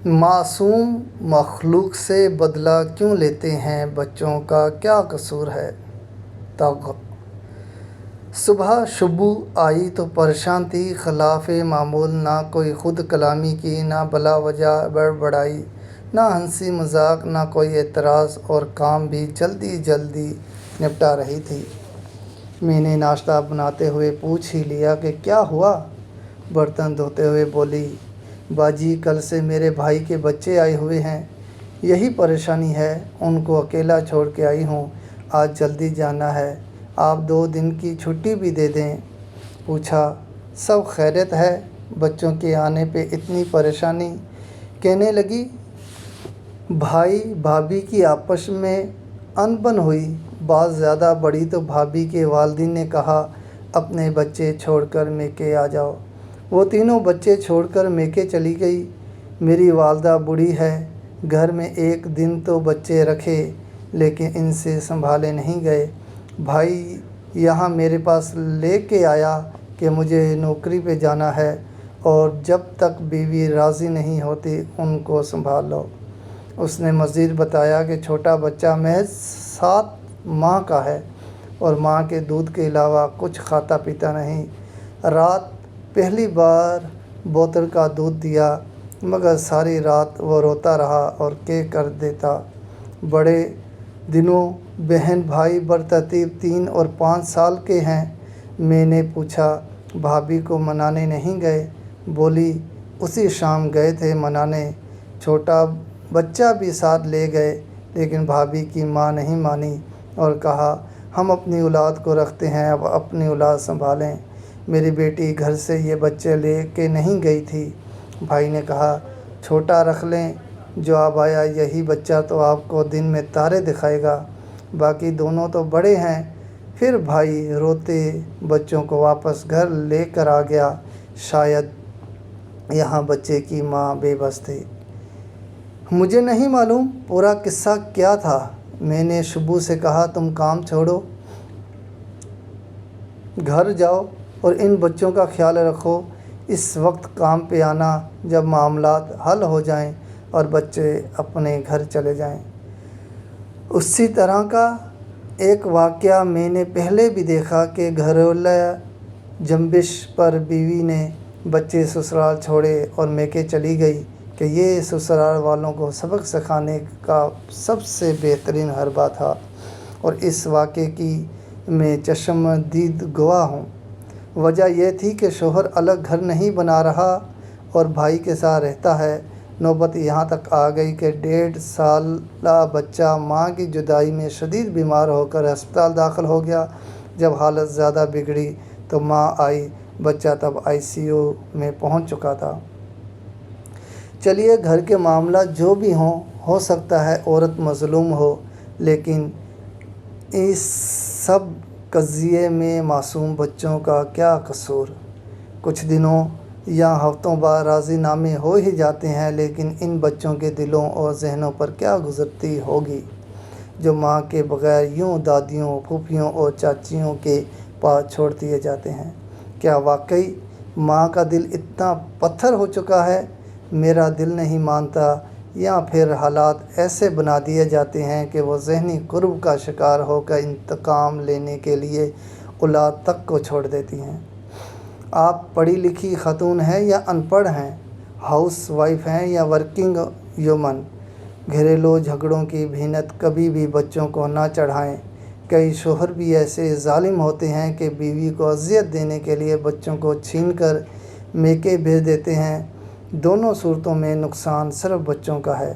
معصوم مخلوق سے بدلہ کیوں لیتے ہیں؟ بچوں کا کیا قصور ہے؟ تغ صبح شبو آئی تو پریشان تھی، خلاف معمول، نہ کوئی خود کلامی کی، نہ بلا وجہ بڑبڑائی، نہ ہنسی مذاق، نہ کوئی اعتراض، اور کام بھی جلدی جلدی نپٹا رہی تھی۔ میں نے ناشتہ بناتے ہوئے پوچھ ہی لیا کہ کیا ہوا؟ برتن دھوتے ہوئے بولی، باجی کل سے میرے بھائی کے بچے آئے ہوئے ہیں، یہی پریشانی ہے، ان کو اکیلا چھوڑ کے آئی ہوں، آج جلدی جانا ہے، آپ 2 دن کی چھٹی بھی دے دیں۔ پوچھا، سب خیریت ہے؟ بچوں کے آنے پہ اتنی پریشانی؟ کہنے لگی، بھائی بھابھی کی آپس میں انبن ہوئی، بات زیادہ بڑھی تو بھابھی کے والدین نے کہا اپنے بچے چھوڑ کر میکے آ جاؤ۔ وہ تینوں بچے چھوڑ کر میکے چلی گئی۔ میری والدہ بوڑھی ہے، گھر میں ایک دن تو بچے رکھے لیکن ان سے سنبھالے نہیں گئے۔ بھائی یہاں میرے پاس لے کے آیا کہ مجھے نوکری پہ جانا ہے اور جب تک بیوی راضی نہیں ہوتی ان کو سنبھال لو۔ اس نے مزید بتایا کہ چھوٹا بچہ محض 7 ماہ کا ہے اور ماں کے دودھ کے علاوہ کچھ کھاتا پیتا نہیں۔ رات پہلی بار بوتل کا دودھ دیا مگر ساری رات وہ روتا رہا اور کر دیتا۔ بڑے دونوں بہن بھائی برترتیب 3 اور 5 سال کے ہیں۔ میں نے پوچھا، بھابھی کو منانے نہیں گئے؟ بولی، اسی شام گئے تھے منانے، چھوٹا بچہ بھی ساتھ لے گئے لیکن بھابھی کی ماں نہیں مانی اور کہا ہم اپنی اولاد کو رکھتے ہیں، اب اپنی اولاد سنبھالیں۔ میری بیٹی گھر سے یہ بچے لے کے نہیں گئی تھی۔ بھائی نے کہا چھوٹا رکھ لیں، جو اب آیا یہی بچہ تو آپ کو دن میں تارے دکھائے گا، باقی دونوں تو بڑے ہیں۔ پھر بھائی روتے بچوں کو واپس گھر لے کر آ گیا، شاید یہاں بچے کی ماں بے بس تھی۔ مجھے نہیں معلوم پورا قصہ کیا تھا۔ میں نے شبو سے کہا تم کام چھوڑو، گھر جاؤ اور ان بچوں کا خیال رکھو، اس وقت کام پہ آنا جب معاملات حل ہو جائیں اور بچے اپنے گھر چلے جائیں۔ اسی طرح کا ایک واقعہ میں نے پہلے بھی دیکھا کہ گھریلو جنبش پر بیوی نے بچے سسرال چھوڑے اور میکے چلی گئی کہ یہ سسرال والوں کو سبق سکھانے کا سب سے بہترین حربہ تھا، اور اس واقعے کی میں چشمدید گواہ ہوں۔ وجہ یہ تھی کہ شوہر الگ گھر نہیں بنا رہا اور بھائی کے ساتھ رہتا ہے۔ نوبت یہاں تک آ گئی کہ 1.5 سالہ بچہ ماں کی جدائی میں شدید بیمار ہو کر ہسپتال داخل ہو گیا۔ جب حالت زیادہ بگڑی تو ماں آئی، بچہ تب ICU میں پہنچ چکا تھا۔ چلیے گھر کے معاملات جو بھی ہوں، ہو سکتا ہے عورت مظلوم ہو، لیکن اس سب قضیے میں معصوم بچوں کا کیا قصور؟ کچھ دنوں یا ہفتوں بعد راضی نامے ہو ہی جاتے ہیں، لیکن ان بچوں کے دلوں اور ذہنوں پر کیا گزرتی ہوگی جو ماں کے بغیر یوں دادیوں، پھوپھیوں اور چاچیوں کے پاس چھوڑ دیے جاتے ہیں؟ کیا واقعی ماں کا دل اتنا پتھر ہو چکا ہے؟ میرا دل نہیں مانتا، یا پھر حالات ایسے بنا دیے جاتے ہیں کہ وہ ذہنی کرب کا شکار ہو کر انتقام لینے کے لیے اولاد تک کو چھوڑ دیتی ہیں۔ آپ پڑھی لکھی خاتون ہیں یا ان پڑھ ہیں، ہاؤس وائف ہیں یا ورکنگ ویمن، گھریلو جھگڑوں کی بھینت کبھی بھی بچوں کو نہ چڑھائیں۔ کئی شوہر بھی ایسے ظالم ہوتے ہیں کہ بیوی کو اذیت دینے کے لیے بچوں کو چھین کر میکے بھیج دیتے ہیں۔ دونوں صورتوں میں نقصان صرف بچوں کا ہے۔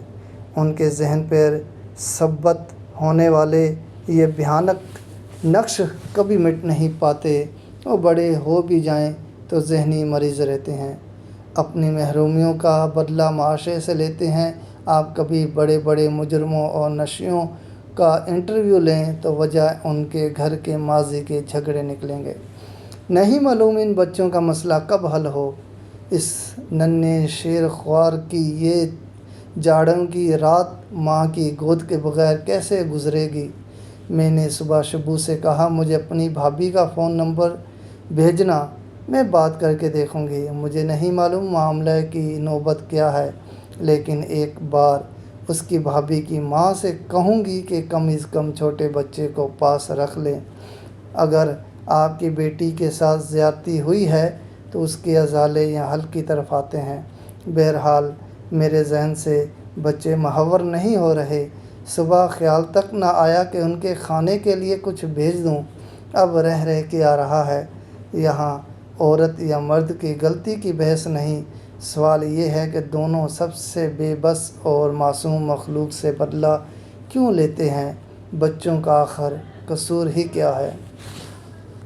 ان کے ذہن پر مثبت ہونے والے یہ بھیانک نقش کبھی مٹ نہیں پاتے، اور بڑے ہو بھی جائیں تو ذہنی مریض رہتے ہیں، اپنی محرومیوں کا بدلہ معاشرے سے لیتے ہیں۔ آپ کبھی بڑے بڑے مجرموں اور نشیوں کا انٹرویو لیں تو وجہ ان کے گھر کے ماضی کے جھگڑے نکلیں گے۔ نہیں معلوم ان بچوں کا مسئلہ کب حل ہو، اس ننھے شیر خوار کی یہ جاڑوں کی رات ماں کی گود کے بغیر کیسے گزرے گی؟ میں نے صبح شبو سے کہا مجھے اپنی بھابھی کا فون نمبر بھیجنا، میں بات کر کے دیکھوں گی۔ مجھے نہیں معلوم معاملے کی نوبت کیا ہے، لیکن ایک بار اس کی بھابھی کی ماں سے کہوں گی کہ کم از کم چھوٹے بچے کو پاس رکھ لیں۔ اگر آپ کی بیٹی کے ساتھ زیادتی ہوئی ہے تو اس کے ازالے یا حل کی طرف آتے ہیں۔ بہرحال میرے ذہن سے بچے محور نہیں ہو رہے۔ صبح خیال تک نہ آیا کہ ان کے کھانے کے لیے کچھ بھیج دوں۔ اب رہ کے آ رہا ہے۔ یہاں عورت یا مرد کی غلطی کی بحث نہیں، سوال یہ ہے کہ دونوں سب سے بے بس اور معصوم مخلوق سے بدلہ کیوں لیتے ہیں؟ بچوں کا آخر قصور ہی کیا ہے؟